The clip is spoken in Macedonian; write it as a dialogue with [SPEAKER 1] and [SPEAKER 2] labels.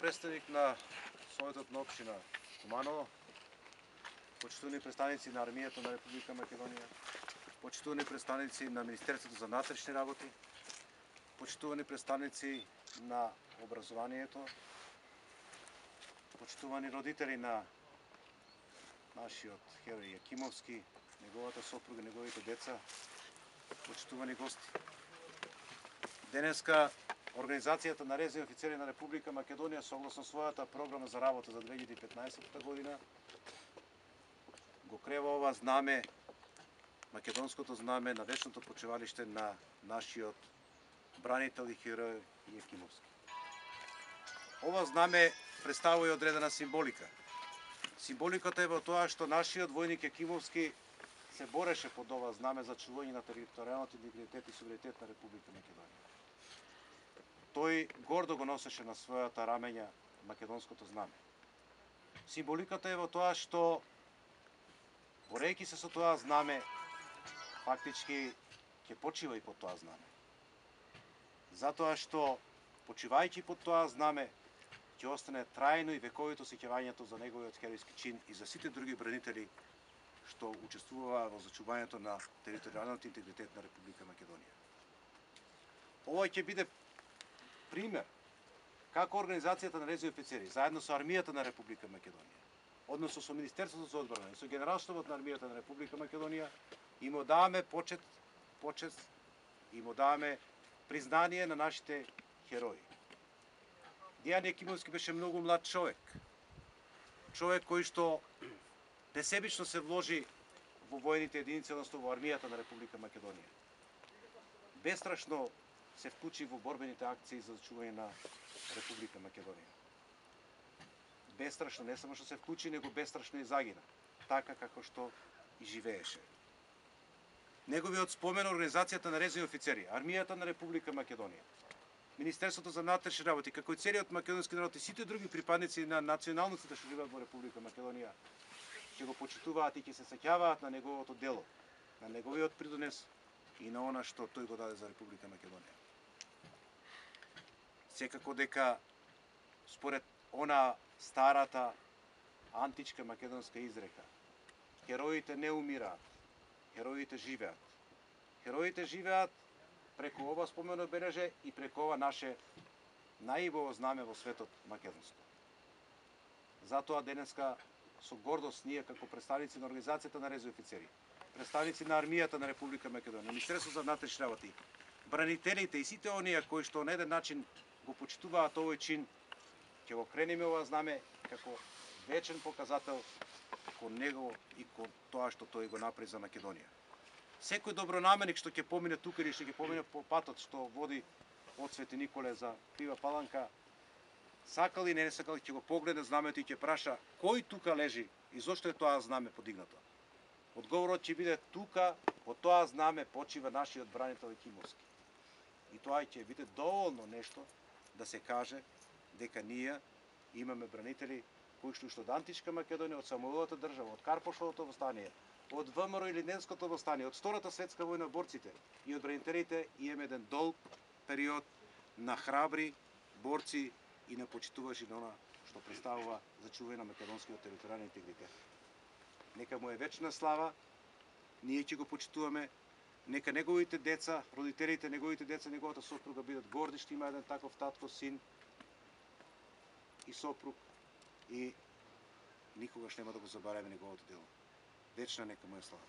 [SPEAKER 1] представник на Советот на општина Куманово, почитувани представници на Армијата на Република Македонија, почитувани представници на Министерството за внатрешни работи, почитувани представници на образованието, почитувани родители на нашиот Херој Јакимовски, неговата сопруга, неговите деца, почитувани гости. Денеска Организацијата на резервни офицери на Република Македонија согласно својата програма за работа за 2015 година го крева ова знаме, македонското знаме на вечното почивалиште на нашиот бранител и херој Јакимовски. Ова знаме представува и одредена символика. Символиката е во тоа што нашиот војник Јакимовски се бореше под ова знаме за чување на територијалниот интегритет и суверенитет на Република Македонија. Тој гордо го носеше на својата рамења македонското знаме. Символиката е во тоа што, борејќи се со тоа знаме, фактички ќе почива и под тоа знаме. Затоа што, почивајќи под тоа знаме, ќе остане трајно и вековито сеќавањето за неговиот херојски чин и за сите други бранители што учествуваа во зачувањето на територијалниот интегритет на Република Македонија. Ова ќе биде пример како Организацијата на резервни офицери, заедно со Армијата на Република Македонија, односно со Министерството за одбрана и со Генералштабот на Армијата на Република Македонија, им одаваме почест и им одаваме признание на нашите херои. Дијан Јакимовски беше многу млад човек. Човек кој што несебично се вложи во војните единици, односно во Армијата на Република Македонија. Бестрашно се вклучи во борбените акции за зачување на Република Македонија. Бестрашно не само што се вклучи, него бестрашно и загина, така како што и живееше. Неговиот спомен Организацијата на резервни офицери, Армијата на Република Македонија, Министерството за внатрешни работи, како и целиот македонски народ и сите други припадници на националноста што живеат во Република Македонија, ќе го почитуваат и ќе се сеќаваат на неговото дело, на неговиот придонес и на она што тој го даде за Република Македонија. Секако дека според она старата античка македонска изрека, хероите не умираат, хероите живеат. Хероите живеат преку ова спомено обележје и преку ова наше најубаво знаме во светот македонско. Затоа денеска со гордост ние како представници на Организацијата на резервни офицери, представници на Армијата на Република Македонија, Министерството за внатрешни работи, бранителите и сите оние кои што на еден начин го почитуваат овој чин, ќе го кренеме ова знаме како вечен показател кон него и кон тоа што тој го направи за Македонија. Секој добронамерник што ќе помине тука или што ќе помине по патот што води од Свети Николе за Крива Паланка, сакал и не сакал ќе го погледне знамето и ќе праша кој тука лежи и зошто е тоа знаме подигнато. Одговорот ќе биде тука, во тоа знаме почива нашиот бранител Јакимовски. И тоа ќе биде доволно нешто да се каже дека ние имаме бранители кои што од античка Македонија, од Самуиловата држава, од Карпошовото востание, од ВМРО или Ненското востание, од Втората светска војна борците и од бранителите имаме еден долг период на храбри борци и на почитувачи на она што представува зачување на македонскиот територијален интегритет. Нека му е вечна слава, ние ќе го почитуваме, нека неговите деца, родителите, неговите деца, неговата сопруга бидат горди што има еден таков татко, син и сопруг и никогаш нема да го забравиме неговото дело. Вечна нека му е слава.